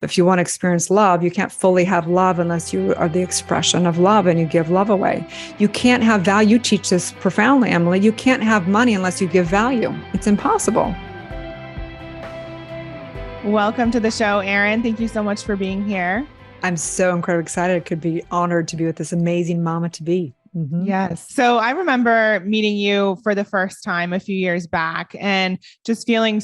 If you want to experience love, you can't fully have love unless you are the expression of love and you give love away. You can't have value. You teach this profoundly, Emily. You can't have money unless you give value. It's impossible. Welcome to the show, Erin. Thank you so much for being here. I'm so incredibly excited. I could be honored to be with this amazing mama to be. Mm-hmm. Yes. So I remember meeting you for the first time a few years back and just feeling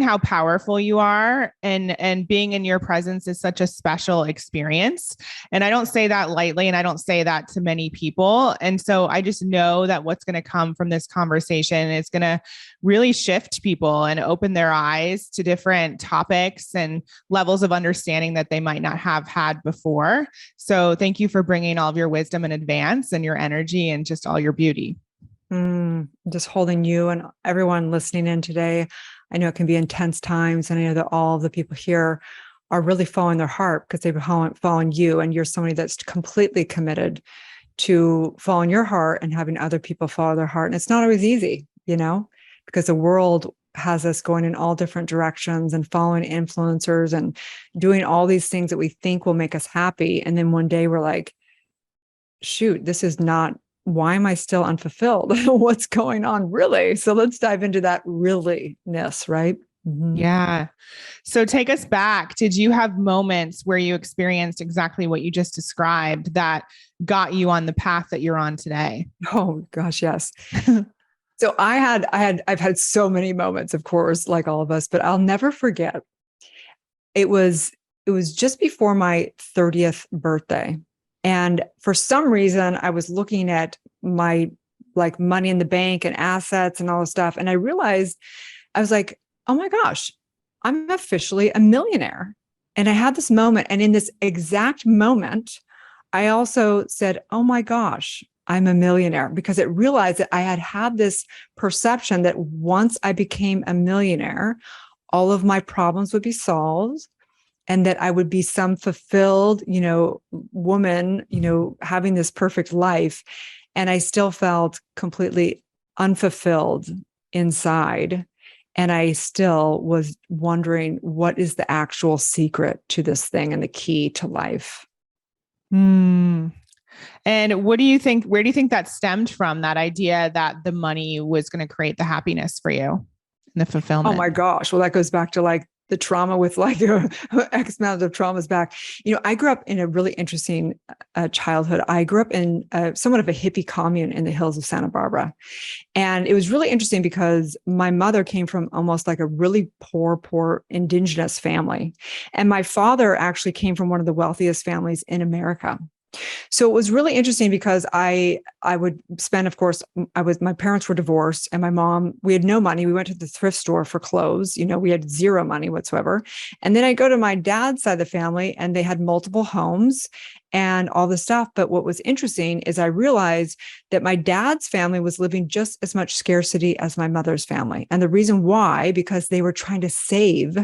how powerful you are, and being in your presence is such a special experience. And I don't say that lightly, and I don't say that to many people. And so I just know that what's going to come from this conversation is going to really shift people and open their eyes to different topics and levels of understanding that they might not have had before. So thank you for bringing all of your wisdom in advance and your energy and just all your beauty. Just holding you and everyone listening in today. I know it can be intense times, and I know that all of the people here are really following their heart because they've been following you, and you're somebody that's completely committed to following your heart and having other people follow their heart. And it's not always easy, because the world has us going in all different directions and following influencers and doing all these things that we think will make us happy. And then one day we're like, shoot, this is not, why am I still unfulfilled? What's going on really? So let's dive into that realiness, right? Mm-hmm. Yeah. So take us back. Did you have moments where you experienced exactly what you just described that got you on the path that you're on today? Oh gosh, yes. So I've had so many moments, of course, like all of us, but I'll never forget. It was just before my 30th birthday. And for some reason, I was looking at my money in the bank and assets and all this stuff. And I realized, I was like, oh my gosh, I'm officially a millionaire. And I had this moment. And in this exact moment, I also said, oh my gosh, I'm a millionaire, because it realized that I had this perception that once I became a millionaire, all of my problems would be solved. And that I would be some fulfilled, woman, having this perfect life. And I still felt completely unfulfilled inside. And I still was wondering, what is the actual secret to this thing and the key to life? And what do you think, where do you think that stemmed from, that idea that the money was going to create the happiness for you and the fulfillment? Oh my gosh. Well, that goes back to the trauma with X amount of traumas back. I grew up in a really interesting childhood. I grew up in somewhat of a hippie commune in the hills of Santa Barbara. And it was really interesting because my mother came from almost like a really poor indigenous family. And my father actually came from one of the wealthiest families in America. So it was really interesting because I would spend, of course, my parents were divorced, and my mom, we had no money. We went to the thrift store for clothes. We had zero money whatsoever. And then I go to my dad's side of the family, and they had multiple homes and all this stuff. But what was interesting is I realized that my dad's family was living just as much scarcity as my mother's family. And the reason why, because they were trying to save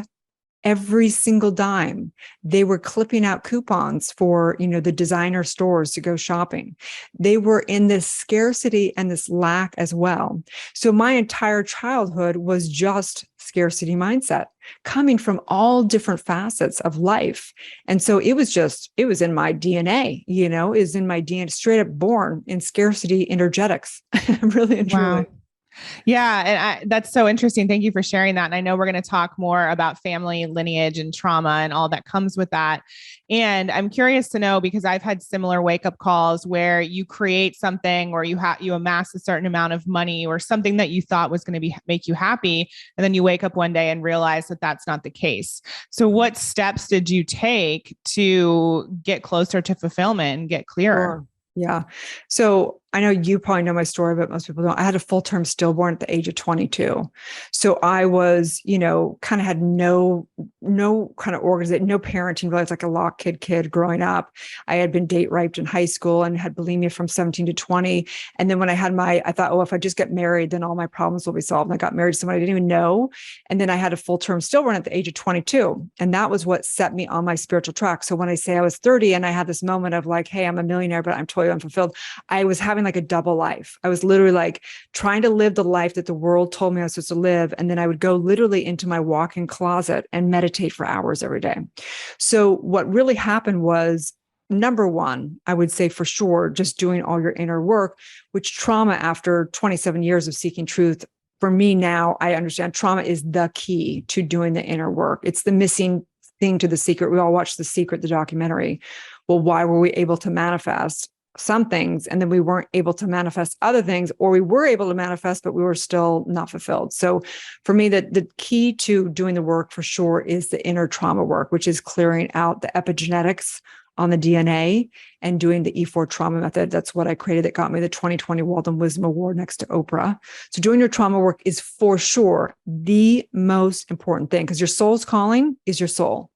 every single dime. They were clipping out coupons for, the designer stores to go shopping. They were in this scarcity and this lack as well. So my entire childhood was just scarcity mindset coming from all different facets of life. And so it was in my DNA, is in my DNA, straight up born in scarcity energetics, really and truly. Wow. Yeah. And that's so interesting. Thank you for sharing that. And I know we're going to talk more about family lineage and trauma and all that comes with that. And I'm curious to know, because I've had similar wake up calls where you create something, or you amass a certain amount of money or something that you thought was going to make you happy. And then you wake up one day and realize that that's not the case. So what steps did you take to get closer to fulfillment and get clearer? Sure. Yeah. So I know you probably know my story, but most people don't. I had a full-term stillborn at the age of 22. So I was, kind of had no kind of organization, no parenting, really. It's like a lock kid growing up. I had been date raped in high school and had bulimia from 17 to 20. And then when I thought, if I just get married, then all my problems will be solved. And I got married to somebody I didn't even know. And then I had a full-term stillborn at the age of 22. And that was what set me on my spiritual track. So when I say I was 30 and I had this moment of hey, I'm a millionaire, but I'm totally unfulfilled, I was having a double life. I was literally trying to live the life that the world told me I was supposed to live. And then I would go literally into my walk-in closet and meditate meditate for hours every day. So what really happened was, number one, I would say for sure, just doing all your inner work, which trauma, after 27 years of seeking truth, for me now, I understand trauma is the key to doing the inner work. It's the missing thing to The Secret. We all watched The Secret, the documentary. Well, why were we able to manifest some things and then we weren't able to manifest other things, or we were able to manifest, but we were still not fulfilled? So for me, the key to doing the work for sure is the inner trauma work, which is clearing out the epigenetics on the DNA and doing the E4 trauma method. That's what I created that got me the 2020 Walden Wisdom Award next to Oprah. So doing your trauma work is for sure the most important thing, because your soul's calling is your soul.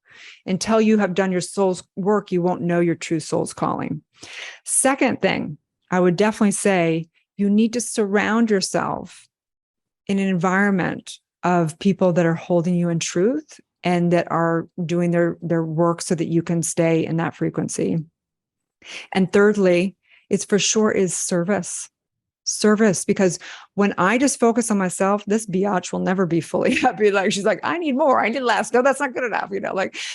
Until you have done your soul's work, you won't know your true soul's calling. Second thing, I would definitely say you need to surround yourself in an environment of people that are holding you in truth and that are doing their work so that you can stay in that frequency. And thirdly, it's for sure is service. Service, because when I just focus on myself, this biatch will never be fully happy. Like, she's like, I need more, I need less. No, that's not good enough.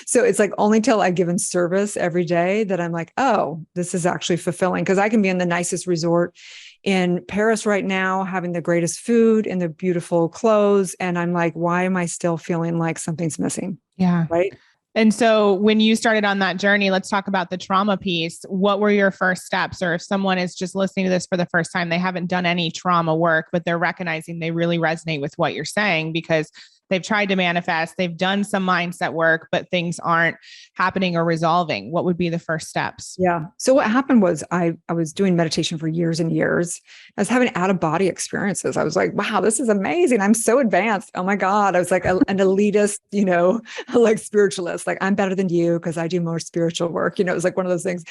So it's like only till I give in service every day that I'm like, oh, this is actually fulfilling. Because I can be in the nicest resort in Paris right now, having the greatest food and the beautiful clothes. And I'm like, why am I still feeling like something's missing? Yeah. Right. And so when you started on that journey, let's talk about the trauma piece. What were your first steps? Or if someone is just listening to this for the first time, they haven't done any trauma work, but they're recognizing they really resonate with what you're saying because they've tried to manifest, they've done some mindset work, but things aren't happening or resolving. What would be the first steps? Yeah. So what happened was I was doing meditation for years and years. I was having out of body experiences. I was like, wow, this is amazing. I'm so advanced. Oh my God. I was like an elitist, like spiritualist, like I'm better than you because I do more spiritual work. It was like one of those things,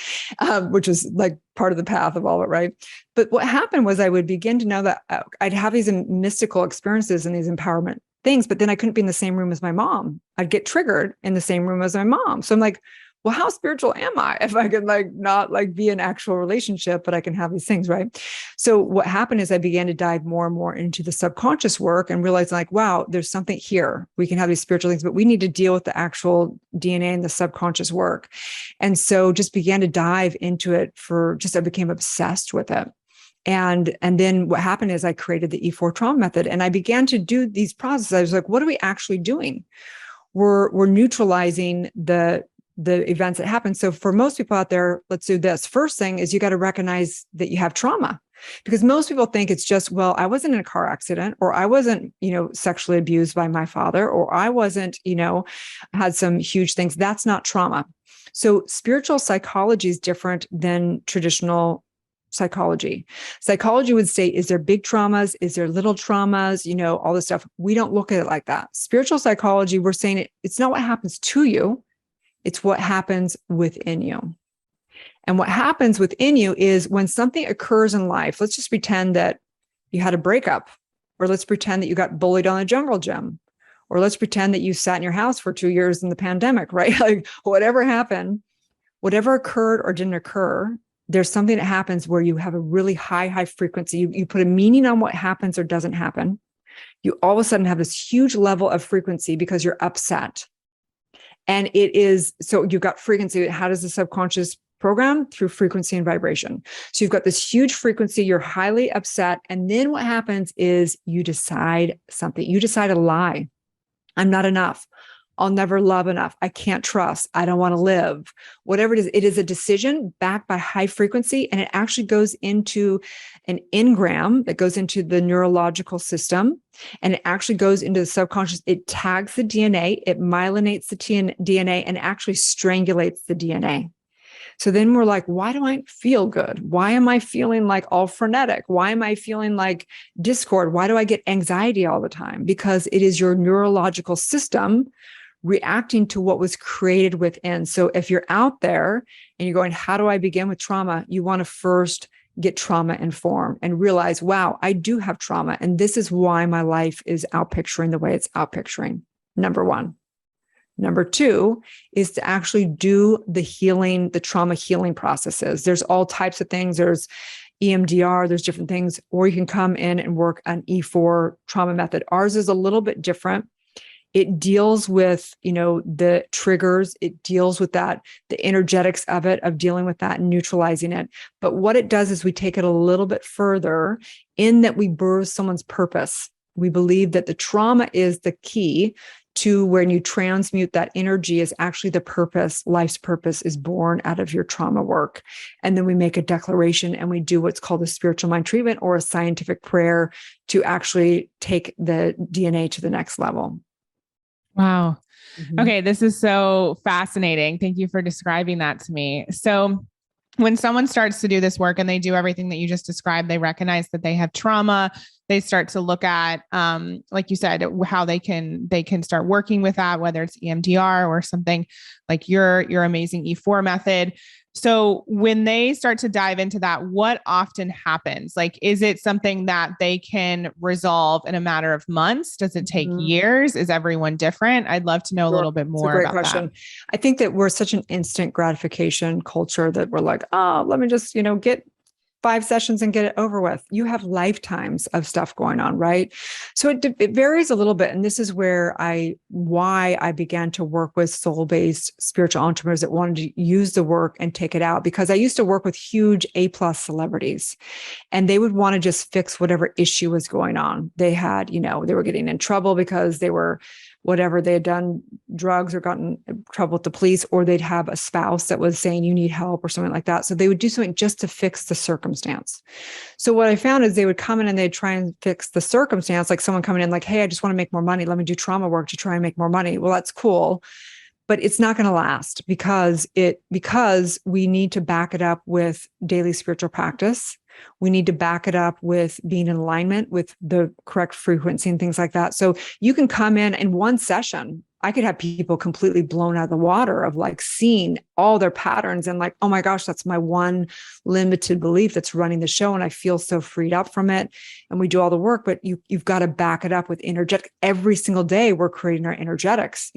which was like part of the path of all of it. Right. But what happened was I would begin to know that I'd have these mystical experiences and these empowerment things, but then I couldn't be in the same room as my mom. I'd get triggered in the same room as my mom. So I'm like, well, how spiritual am I if I can not be an actual relationship, but I can have these things, right? So what happened is I began to dive more and more into the subconscious work and realizing wow, there's something here. We can have these spiritual things, but we need to deal with the actual DNA and the subconscious work. And so just began to dive into it I became obsessed with it. And then what happened is I created the E4 trauma method and I began to do these processes. I was like, what are we actually doing? We're neutralizing the events that happen. So for most people out there, let's do this. First thing is you got to recognize that you have trauma, because most people think it's just, well, I wasn't in a car accident, or I wasn't, sexually abused by my father, or I wasn't, had some huge things. That's not trauma. So spiritual psychology is different than traditional psychology. Psychology would say, is there big traumas? Is there little traumas? All this stuff. We don't look at it like that. Spiritual psychology, we're saying it's not what happens to you. It's what happens within you. And what happens within you is when something occurs in life, let's just pretend that you had a breakup, or let's pretend that you got bullied on a jungle gym, or let's pretend that you sat in your house for 2 years in the pandemic, right? Like whatever happened, whatever occurred or didn't occur, there's something that happens where you have a really high frequency. You put a meaning on what happens or doesn't happen. You all of a sudden have this huge level of frequency because you're upset. And so you've got frequency. How does the subconscious program? Through frequency and vibration. So you've got this huge frequency, you're highly upset. And then what happens is you decide something. You decide a lie. I'm not enough. I'll never love enough. I can't trust. I don't want to live. Whatever it is a decision backed by high frequency. And it actually goes into an engram that goes into the neurological system. And it actually goes into the subconscious. It tags the DNA. It myelinates the DNA and actually strangulates the DNA. So then we're like, why do I feel good? Why am I feeling like all frenetic? Why am I feeling like discord? Why do I get anxiety all the time? Because it is your neurological system reacting to what was created within. So if you're out there and you're going, how do I begin with trauma? You want to first get trauma informed and realize, wow, I do have trauma. And this is why my life is outpicturing the way it's outpicturing. Number one. Number two is to actually do the healing, the trauma healing processes. There's all types of things. There's EMDR, there's different things, or you can come in and work on E4 trauma method. Ours is a little bit different It deals with, the triggers. It deals with that, the energetics of it, of dealing with that and neutralizing it. But what it does is we take it a little bit further in that we birth someone's purpose. We believe that the trauma is the key to when you transmute that energy is actually the purpose. Life's purpose is born out of your trauma work. And then we make a declaration and we do what's called a spiritual mind treatment or a scientific prayer to actually take the DNA to the next level. Wow. Mm-hmm. Okay. This is so fascinating. Thank you for describing that to me. So when someone starts to do this work and they do everything that you just described, they recognize that they have trauma. They start to look at, like you said, how they can start working with that, whether it's EMDR or something like your amazing E4 method. So when they start to dive into that, what often happens? Like, is it something that they can resolve in a matter of months? Does it take years? Is everyone different? I'd love to know a little bit more about that. I think that we're such an instant gratification culture that we're like, oh, let me just, get 5 sessions and get it over with. You have lifetimes of stuff going on, right? So it varies a little bit. And this is why I began to work with soul-based spiritual entrepreneurs that wanted to use the work and take it out, because I used to work with huge A+ celebrities and they would want to just fix whatever issue was going on. They had, they were getting in trouble because they were whatever, they had done drugs or gotten in trouble with the police, or they'd have a spouse that was saying you need help or something like that. So they would do something just to fix the circumstance. So what I found is they would come in and they'd try and fix the circumstance, like someone coming in like, hey, I just want to make more money. Let me do trauma work to try and make more money. Well, that's cool, but it's not going to last because we need to back it up with daily spiritual practice. We need to back it up with being in alignment with the correct frequency and things like that. So you can come in one session. I could have people completely blown out of the water of like seeing all their patterns and like, oh my gosh, that's my one limited belief that's running the show. And I feel so freed up from it. And we do all the work, but you've got to back it up with energetic. Every single day we're creating our energetics,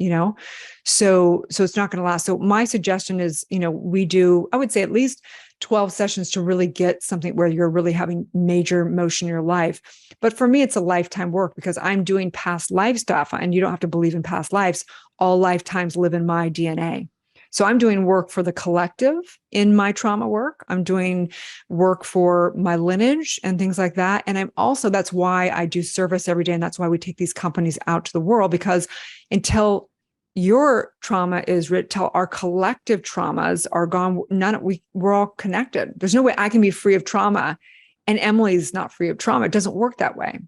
so it's not going to last. So my suggestion is, we do, I would say at least 12 sessions to really get something where you're really having major motion in your life. But for me, it's a lifetime work because I'm doing past life stuff, and you don't have to believe in past lives. All lifetimes live in my DNA. So I'm doing work for the collective in my trauma work. I'm doing work for my lineage and things like that. And that's why I do service every day. And that's why we take these companies out to the world, because until your trauma is till our collective traumas are gone, we're all connected. There's no way I can be free of trauma and Emily's not free of trauma. It doesn't work that way.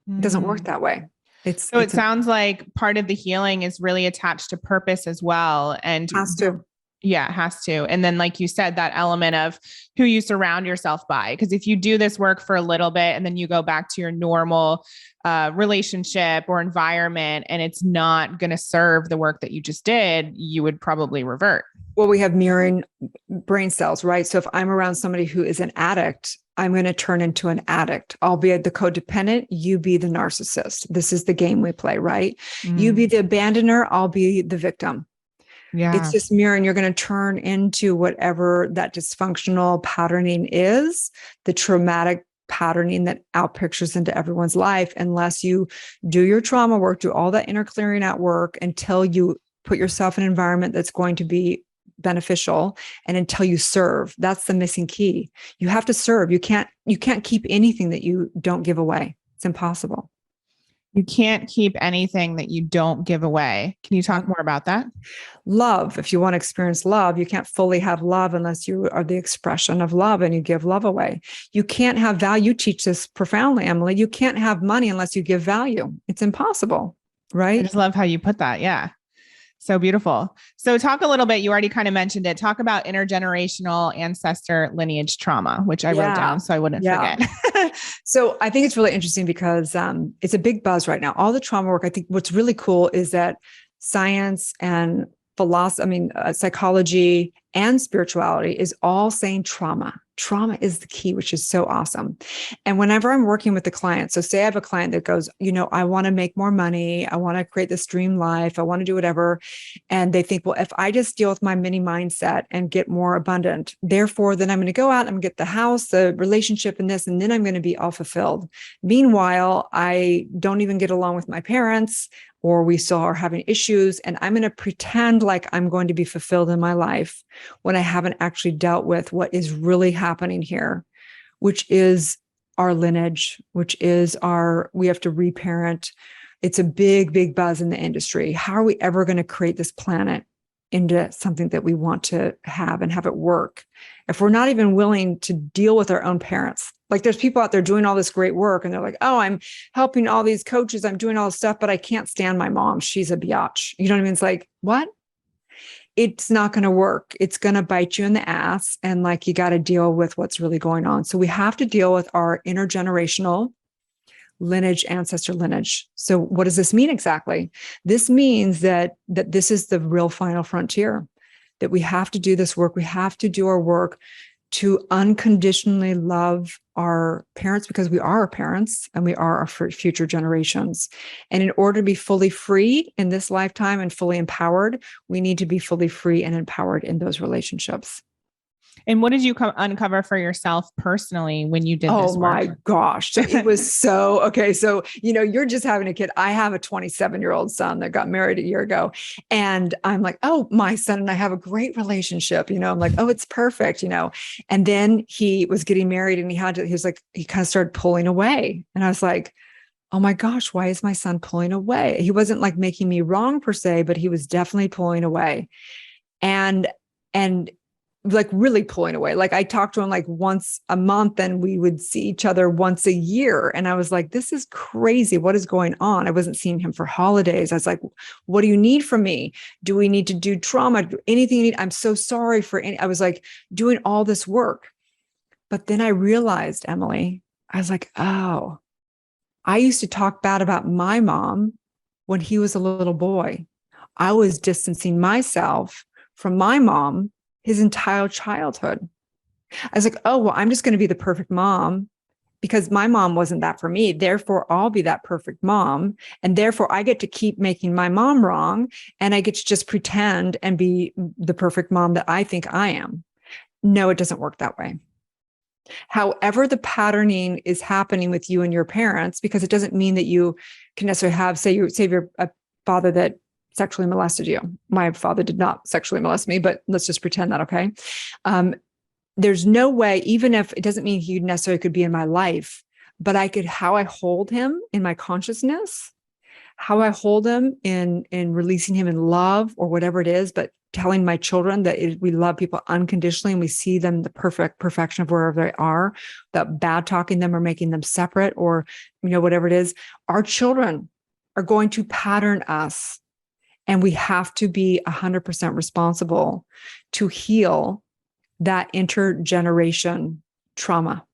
It doesn't work that way. It sounds like part of the healing is really attached to purpose as well. And has to. Yeah, it has to. And then, like you said, that element of who you surround yourself by, because if you do this work for a little bit and then you go back to your normal relationship or environment and it's not going to serve the work that you just did, you would probably revert. Well, we have mirroring brain cells, right? So if I'm around somebody who is an addict, I'm going to turn into an addict. I'll be the codependent. You be the narcissist. This is the game we play, right? You be the abandoner. I'll be the victim. Yeah. It's just mirroring. You're going to turn into whatever that dysfunctional patterning is, the traumatic patterning that outpictures into everyone's life, unless you do your trauma work, do all that inner clearing out work until you put yourself in an environment that's going to be beneficial, and until you serve. That's the missing key. You have to serve. You can't keep anything that you don't give away. It's impossible. You can't keep anything that you don't give away. Can you talk more about that? Love. If you want to experience love, you can't fully have love unless you are the expression of love and you give love away. You can't have value. You teach this profoundly, Emily. You can't have money unless you give value. It's impossible, right? I just love how you put that. Yeah. So beautiful. So talk a little bit, you already kind of mentioned it. Talk about intergenerational ancestor lineage trauma, which I wrote down so I wouldn't forget. So I think it's really interesting because it's a big buzz right now. All the trauma work, I think what's really cool is that science and philosophy, psychology and spirituality is all saying trauma. Trauma is the key, which is so awesome. And whenever I'm working with the client, so say I have a client that goes, I want to make more money. I want to create this dream life. I want to do whatever. And they think, well, if I just deal with my mini mindset and get more abundant, therefore, then I'm going to go out and get the house, the relationship and this, and then I'm going to be all fulfilled. Meanwhile, I don't even get along with my parents, or we still are having issues. And I'm going to pretend like I'm going to be fulfilled in my life when I haven't actually dealt with what is really happening here, which is our lineage, which is we have to reparent. It's a big, big buzz in the industry. How are we ever going to create this planet into something that we want to have and have it work if we're not even willing to deal with our own parents? Like, there's people out there doing all this great work and they're like, oh, I'm helping all these coaches, I'm doing all this stuff, but I can't stand my mom. She's a biatch. You know what I mean? It's like, what? It's not going to work. It's going to bite you in the ass. And like, you got to deal with what's really going on. So we have to deal with our intergenerational lineage, ancestor lineage. So what does this mean exactly? This means that this is the real final frontier, that we have to do this work. We have to do our work to unconditionally love our parents, because we are our parents and we are our future generations. And in order to be fully free in this lifetime and fully empowered, we need to be fully free and empowered in those relationships. And what did you uncover for yourself personally when you did this work? Oh my gosh. It was so, okay. So, you're just having a kid. I have a 27-year-old son that got married a year ago. And I'm like, oh, my son and I have a great relationship. I'm like, oh, it's perfect, And then he was getting married and he kind of started pulling away. And I was like, oh my gosh, why is my son pulling away? He wasn't like making me wrong per se, but he was definitely pulling away. And like really pulling away. Like, I talked to him like once a month and we would see each other once a year. And I was like, this is crazy. What is going on? I wasn't seeing him for holidays. I was like, what do you need from me? Do we need to do trauma? Anything you need? I'm so sorry for I was like doing all this work. But then I realized, Emily, I was like, oh, I used to talk bad about my mom when he was a little boy. I was distancing myself from my mom his entire childhood. I was like, oh, well, I'm just going to be the perfect mom because my mom wasn't that for me. Therefore, I'll be that perfect mom. And therefore, I get to keep making my mom wrong. And I get to just pretend and be the perfect mom that I think I am. No, it doesn't work that way. However, the patterning is happening with you and your parents, because it doesn't mean that you can necessarily have, say you're a father that sexually molested you. My father did not sexually molest me, but let's just pretend that, okay? There's no way, even if it doesn't mean he necessarily could be in my life, but how I hold him in my consciousness, how I hold him in releasing him in love or whatever it is, but telling my children that we love people unconditionally and we see them the perfection of wherever they are, that bad talking them or making them separate or, whatever it is, our children are going to pattern us. And we have to be 100% responsible to heal that intergeneration trauma.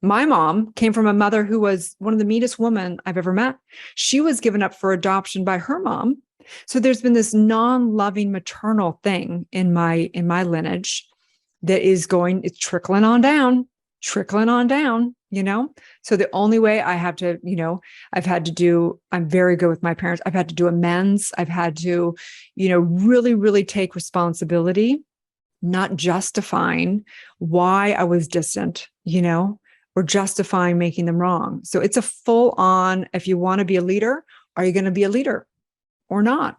My mom came from a mother who was one of the meanest women I've ever met. She was given up for adoption by her mom. So there's been this non-loving maternal thing in my lineage that is it's trickling on down. So the only way I have to, I'm very good with my parents. I've had to do amends. I've had to, really, really take responsibility, not justifying why I was distant, or justifying making them wrong. So it's a full on, if you want to be a leader, are you going to be a leader or not?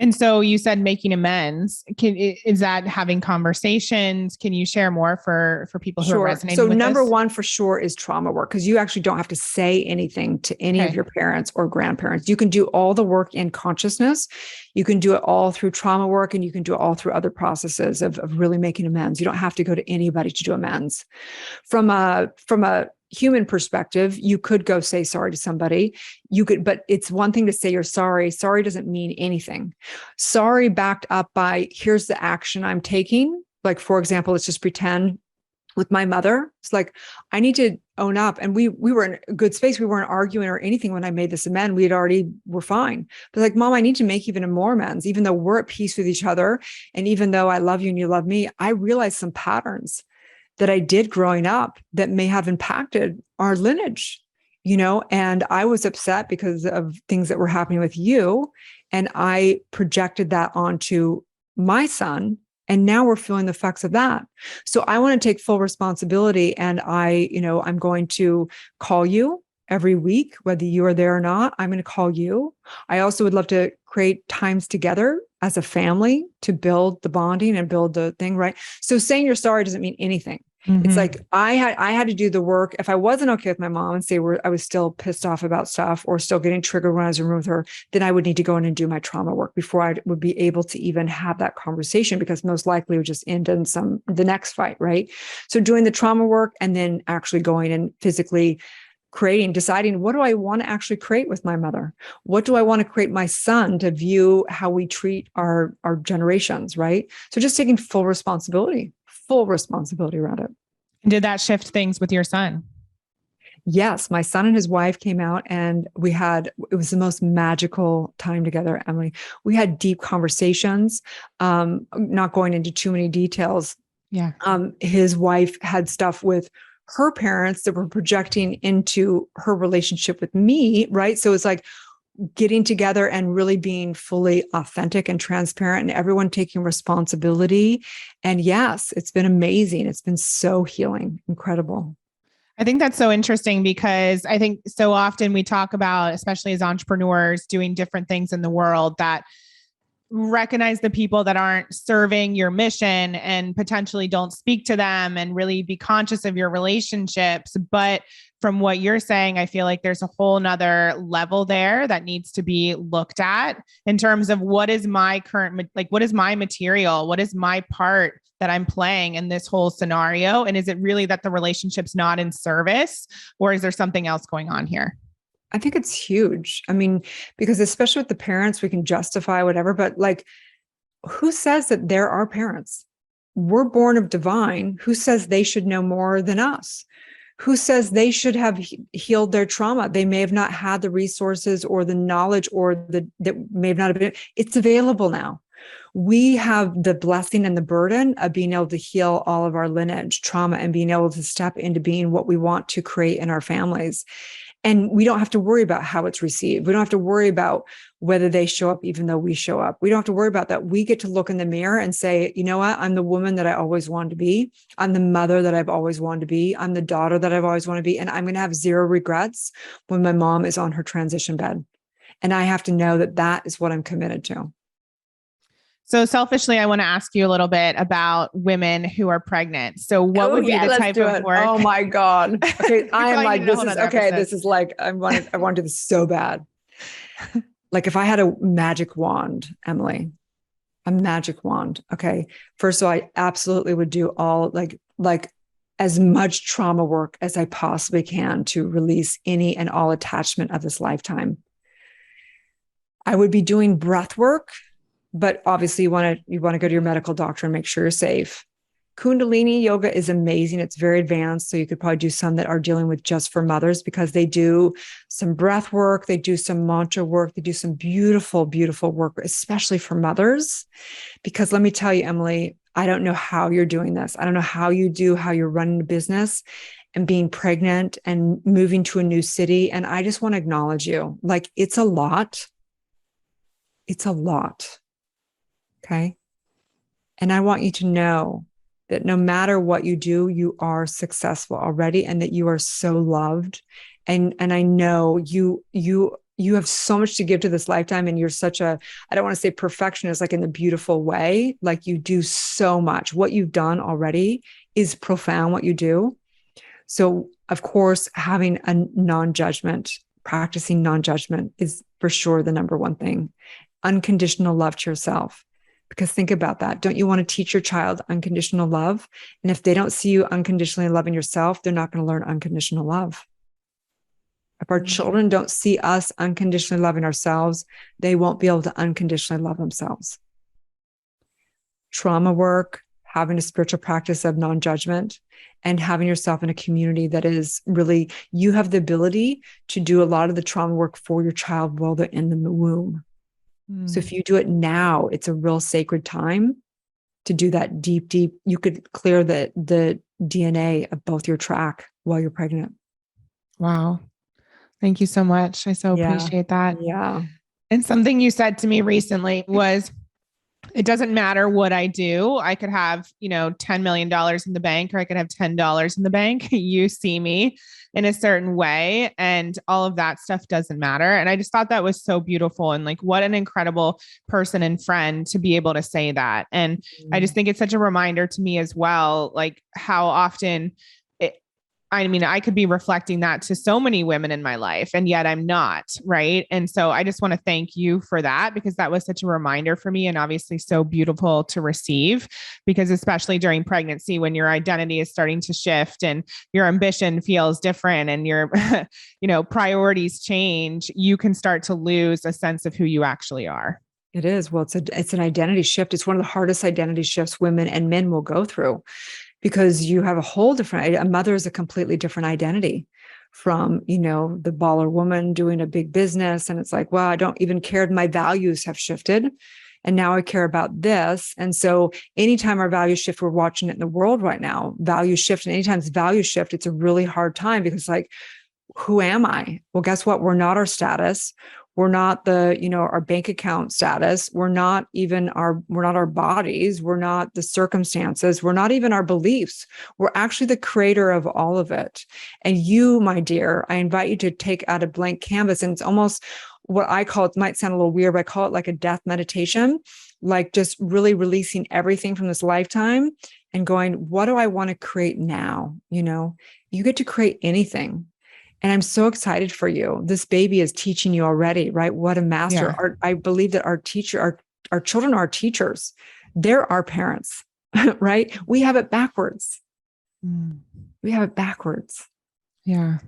And so you said making amends. Is that having conversations? Can you share more for people who are resonating with this? So number one for sure is trauma work, because you actually don't have to say anything to any of your parents or grandparents. You can do all the work in consciousness. You can do it all through trauma work, and you can do it all through other processes of really making amends. You don't have to go to anybody to do amends. From a human perspective, you could go say sorry to somebody. But it's one thing to say you're sorry. Sorry doesn't mean anything. Sorry backed up by here's the action I'm taking. Like, for example, let's just pretend with my mother. It's like, I need to own up. And we were in a good space. We weren't arguing or anything when I made this amend. We're fine. But like, Mom, I need to make even more amends, even though we're at peace with each other. And even though I love you and you love me, I realized some patterns that I did growing up that may have impacted our lineage, and I was upset because of things that were happening with you. And I projected that onto my son. And now we're feeling the effects of that. So I want to take full responsibility. And I'm going to call you. every week, whether you are there or not. I'm going to call you. I also would love to create times together as a family to build the bonding and build the thing, right? So saying you're sorry doesn't mean anything. It's like I had to do the work. If I wasn't okay with my mom and say I was still pissed off about stuff or still getting triggered when I was in a room with her, then I would need to go in and do my trauma work before I would be able to even have that conversation, because most likely it would just end in the next fight, right? So doing the trauma work and then actually going and physically deciding, what do I want to actually create with my mother? What do I want to create my son to view how we treat our generations, right? So just taking full responsibility around it. Did that shift things with your son? Yes, my son and his wife came out and it was the most magical time together, Emily. We had deep conversations, not going into too many details. Yeah. His wife had stuff with her parents that were projecting into her relationship with me, right? So it's like getting together and really being fully authentic and transparent and everyone taking responsibility. And yes, it's been amazing. It's been so healing, incredible. I think that's so interesting because I think so often we talk about, especially as entrepreneurs doing different things in the world, that recognize the people that aren't serving your mission and potentially don't speak to them and really be conscious of your relationships. But from what you're saying, I feel like there's a whole nother level there that needs to be looked at in terms of what is my current, like, what is my material? What is my part that I'm playing in this whole scenario? And is it really that the relationship's not in service, or is there something else going on here? I think it's huge. I mean, because especially with the parents, we can justify whatever, but like, who says that they're our parents? We're born of divine. Who says they should know more than us? Who says they should have healed their trauma? They may have not had the resources or the knowledge or that may have not have been. It's available now. We have the blessing and the burden of being able to heal all of our lineage trauma and being able to step into being what we want to create in our families. And we don't have to worry about how it's received. We don't have to worry about whether they show up, even though we show up. We don't have to worry about that. We get to look in the mirror and say, you know what? I'm the woman that I always wanted to be. I'm the mother that I've always wanted to be. I'm the daughter that I've always wanted to be. And I'm going to have zero regrets when my mom is on her transition bed. And I have to know that that is what I'm committed to. So selfishly, I want to ask you a little bit about women who are pregnant. So what would be the type of work? Oh my God. Okay. I am like, this is okay. Episode. This is like, I want to do this so bad. Like if I had a magic wand, Emily, a magic wand. Okay. First of all, I absolutely would do all like as much trauma work as I possibly can to release any and all attachment of this lifetime. I would be doing breath work. But obviously you want to go to your medical doctor and make sure you're safe. Kundalini yoga is amazing. It's very advanced. So you could probably do some that are dealing with just for mothers, because they do some breath work. They do some mantra work. They do some beautiful, beautiful work, especially for mothers. Because let me tell you, Emily, I don't know how you're doing this. I don't know how you're running a business and being pregnant and moving to a new city. And I just want to acknowledge you. Like, it's a lot. It's a lot. Okay. And I want you to know that no matter what you do, you are successful already, and that you are so loved. And I know you have so much to give to this lifetime, and you're such a, I don't want to say perfectionist, like in the beautiful way, like you do so much. What you've done already is profound, what you do. So of course, having a non-judgment, practicing non-judgment is for sure the number one thing. Unconditional love to yourself. Because think about that. Don't you want to teach your child unconditional love? And if they don't see you unconditionally loving yourself, they're not going to learn unconditional love. If our children don't see us unconditionally loving ourselves, they won't be able to unconditionally love themselves. Trauma work, having a spiritual practice of non-judgment, and having yourself in a community that is really, you have the ability to do a lot of the trauma work for your child while they're in the womb. So if you do it now, it's a real sacred time to do that deep, you could clear the DNA of both your track while you're pregnant. Wow. Thank you so much. I so appreciate that. Yeah. And something you said to me recently was, It doesn't matter what I do. I could have, $10 million in the bank, or I could have $10 in the bank. You see me in a certain way, and all of that stuff doesn't matter. And I just thought that was so beautiful. And like, what an incredible person and friend to be able to say that. And I just think it's such a reminder to me as well, like how often I could be reflecting that to so many women in my life, and yet I'm not. Right. And so I just want to thank you for that, because that was such a reminder for me, and obviously so beautiful to receive, because especially during pregnancy, when your identity is starting to shift and your ambition feels different and your, priorities change, you can start to lose a sense of who you actually are. It is. Well, it's an identity shift. It's one of the hardest identity shifts women and men will go through, because you have a whole different, a mother is a completely different identity from, the baller woman doing a big business. And it's like, well, I don't even care. My values have shifted. And now I care about this. And so anytime our values shift, we're watching it in the world right now, values shift. And anytime values shift, it's a really hard time, because like, who am I? Well, guess what? We're not our status. We're not our bank account status. We're not our bodies. We're not the circumstances. We're not even our beliefs. We're actually the creator of all of it. And you, my dear, I invite you to take out a blank canvas. And it's almost what I call, it might sound a little weird, but I call it like a death meditation, like just really releasing everything from this lifetime and going, what do I want to create now? You get to create anything. And I'm so excited for you. This baby is teaching you already, right? What a master. Yeah. I believe that our children are our teachers. They're our parents, right? We have it backwards. We have it backwards. Yeah.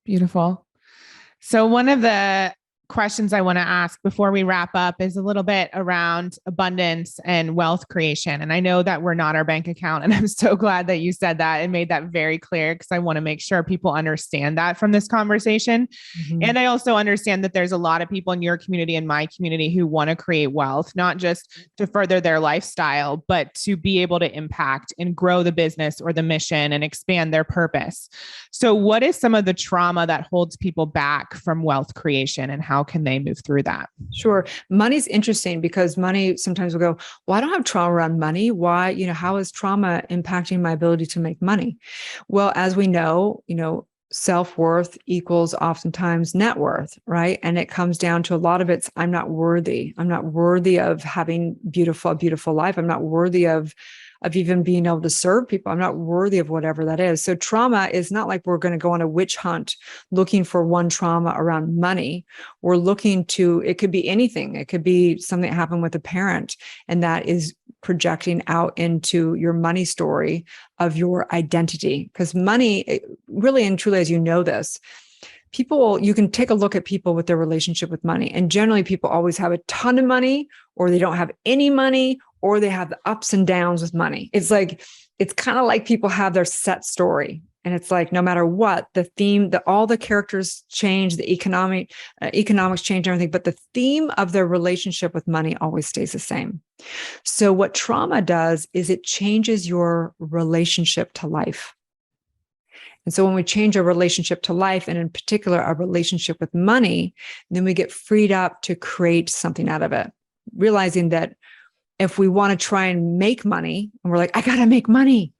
Beautiful. So one of the questions I want to ask before we wrap up is a little bit around abundance and wealth creation. And I know that we're not our bank account. And I'm so glad that you said that and made that very clear, because I want to make sure people understand that from this conversation. Mm-hmm. And I also understand that there's a lot of people in your community and my community who want to create wealth, not just to further their lifestyle, but to be able to impact and grow the business or the mission and expand their purpose. So what is some of the trauma that holds people back from wealth creation, and how can they move through that? Sure. Money's interesting, because money, sometimes we'll go, well, I don't have trauma around money. Why, how is trauma impacting my ability to make money? Well, as we know, self-worth equals oftentimes net worth, right? And it comes down to a lot of it's, I'm not worthy. I'm not worthy of having a beautiful life. I'm not worthy of even being able to serve people. I'm not worthy of whatever that is. So trauma is not like we're going to go on a witch hunt looking for one trauma around money. We're looking to, it could be anything. It could be something that happened with a parent, and that is projecting out into your money story of your identity. Because money, really and truly, as you know this, you can take a look at people with their relationship with money. And generally people always have a ton of money, or they don't have any money, or they have the ups and downs with money. It's kind of like people have their set story. And it's like, no matter what, the theme, all the characters change, the economics change, everything, but the theme of their relationship with money always stays the same. So what trauma does is it changes your relationship to life. And so when we change our relationship to life, and in particular, our relationship with money, then we get freed up to create something out of it, realizing that if we want to try and make money, and we're like, I got to make money,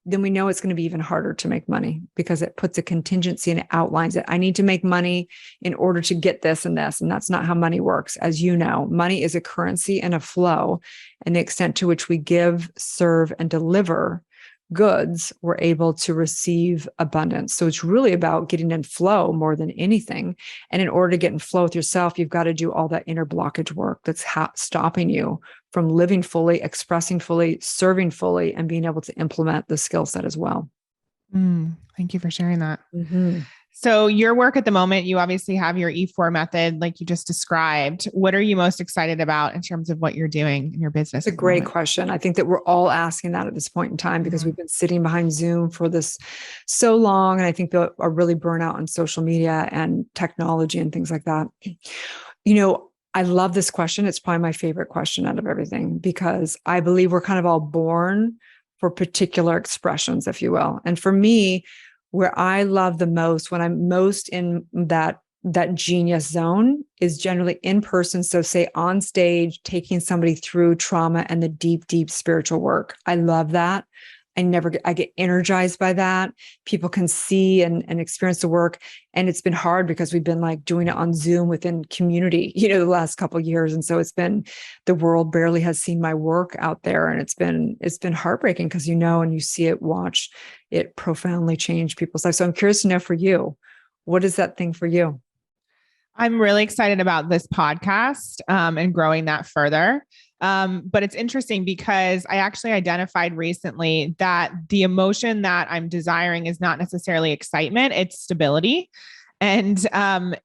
then we know it's going to be even harder to make money, because it puts a contingency and it outlines it. I need to make money in order to get this and this. And that's not how money works. As you know, money is a currency and a flow. And the extent to which we give, serve, and deliver goods, we're able to receive abundance. So it's really about getting in flow more than anything. And in order to get in flow with yourself, you've got to do all that inner blockage work that's stopping you from living fully, expressing fully, serving fully, and being able to implement the skill set as well. Thank you for sharing that. Mm-hmm. So your work at the moment, you obviously have your E4 method, like you just described. What are you most excited about in terms of what you're doing in your business? It's a great question. I think that we're all asking that at this point in time, because we've been sitting behind Zoom for this so long. And I think they are really burnout on social media and technology and things like that. I love this question. It's probably my favorite question out of everything, because I believe we're kind of all born for particular expressions, if you will. And for me, where I love the most, when I'm most in that that genius zone is generally in person. So say on stage, taking somebody through trauma and the deep, deep spiritual work. I love that. I get energized by that. People can see and experience the work. And it's been hard because we've been like doing it on Zoom within community, the last couple of years. And so the world barely has seen my work out there. And it's been heartbreaking because, and you see it, watch it profoundly change people's lives. So I'm curious to know for you, what is that thing for you? I'm really excited about this podcast and growing that further. But it's interesting because I actually identified recently that the emotion that I'm desiring is not necessarily excitement, it's stability. And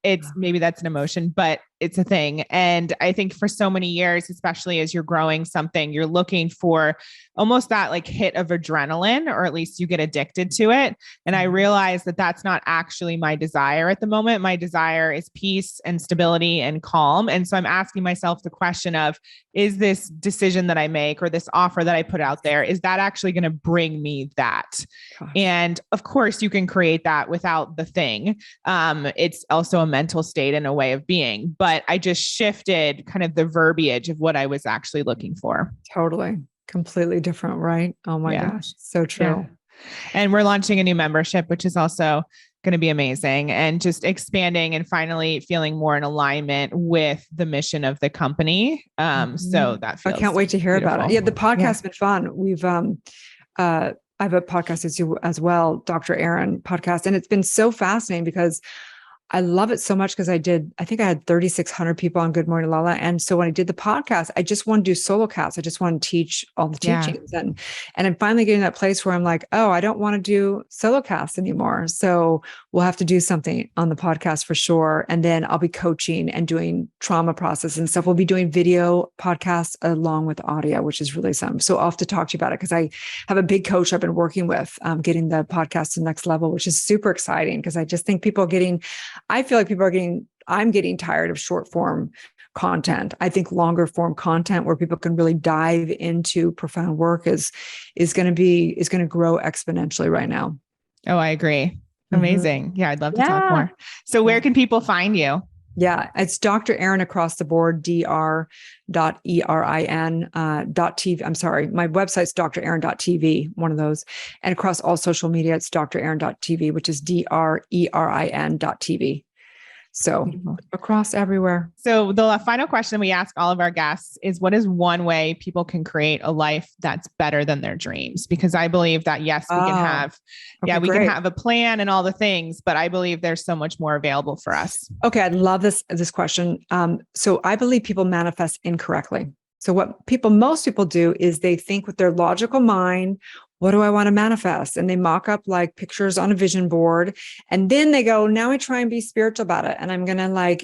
it's maybe that's an emotion, but it's a thing. And I think for so many years, especially as you're growing something, you're looking for almost that like hit of adrenaline, or at least you get addicted to it. And I realized that that's not actually my desire at the moment. My desire is peace and stability and calm. And so I'm asking myself the question of, is this decision that I make or this offer that I put out there, is that actually going to bring me that? Gosh. And of course you can create that without the thing. It's also a mental state and a way of being, but I just shifted kind of the verbiage of what I was actually looking for. Totally. Completely different, right? Oh my gosh. So true. Yeah. And we're launching a new membership, which is also going to be amazing, and just expanding and finally feeling more in alignment with the mission of the company. So that feels I can't wait to hear beautiful. about it. Yeah. The podcast's been fun. We've, I have a podcast as well, Doctor Erin podcast. And it's been so fascinating because I love it so much because I think I had 3,600 people on Good Morning Lala. And so when I did the podcast, I just want to do solo casts. I just want to teach all the teachings. And I'm finally getting to that place where I'm like, oh, I don't want to do solo casts anymore. So we'll have to do something on the podcast for sure. And then I'll be coaching and doing trauma process and stuff. We'll be doing video podcasts along with audio, which is really something. So I'll have to talk to you about it because I have a big coach I've been working with, getting the podcast to the next level, which is super exciting because I just think I feel like I'm getting tired of short form content. I think longer form content where people can really dive into profound work is going to grow exponentially right now. Oh, I agree. Amazing. Yeah. I'd love to talk more. So where can people find you? Yeah, it's Dr. Erin across the board, dr.erin.tv. I'm sorry. My website's drerin.tv, one of those. And across all social media, it's drerin.tv, which is drein.tv. So across everywhere. So the final question we ask all of our guests is, what is one way people can create a life that's better than their dreams? Because I believe that, yes, we can have, we can have a plan and all the things, but I believe there's so much more available for us. Okay. I love this question. So I believe people manifest incorrectly. So what most people do is they think with their logical mind, what do I want to manifest? And they mock up like pictures on a vision board. And then they go, now I try and be spiritual about it. And I'm going to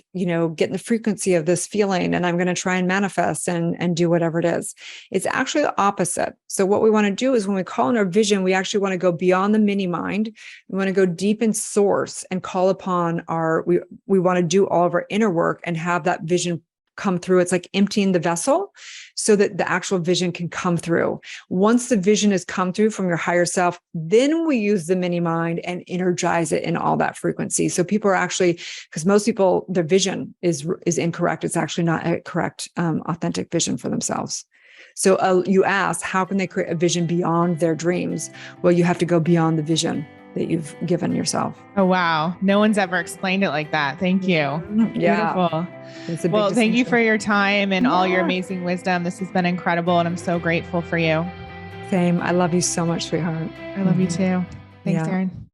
get in the frequency of this feeling. And I'm going to try and manifest and do whatever it is. It's actually the opposite. So what we want to do is when we call in our vision, we actually want to go beyond the mini mind. We want to go deep in source and call upon we want to do all of our inner work and have that vision come through. It's like emptying the vessel so that the actual vision can come through. Once the vision has come through from your higher self, then we use the mini mind and energize it in all that frequency. So people are actually, because most people, their vision is incorrect. It's actually not a correct, authentic vision for themselves. So you ask, how can they create a vision beyond their dreams? Well, you have to go beyond the vision that you've given yourself. Oh, wow. No one's ever explained it like that. Thank you. Yeah. Beautiful. Well, thank you for your time and all your amazing wisdom. This has been incredible. And I'm so grateful for you. Same. I love you so much, sweetheart. I love you too. Thanks, Erin.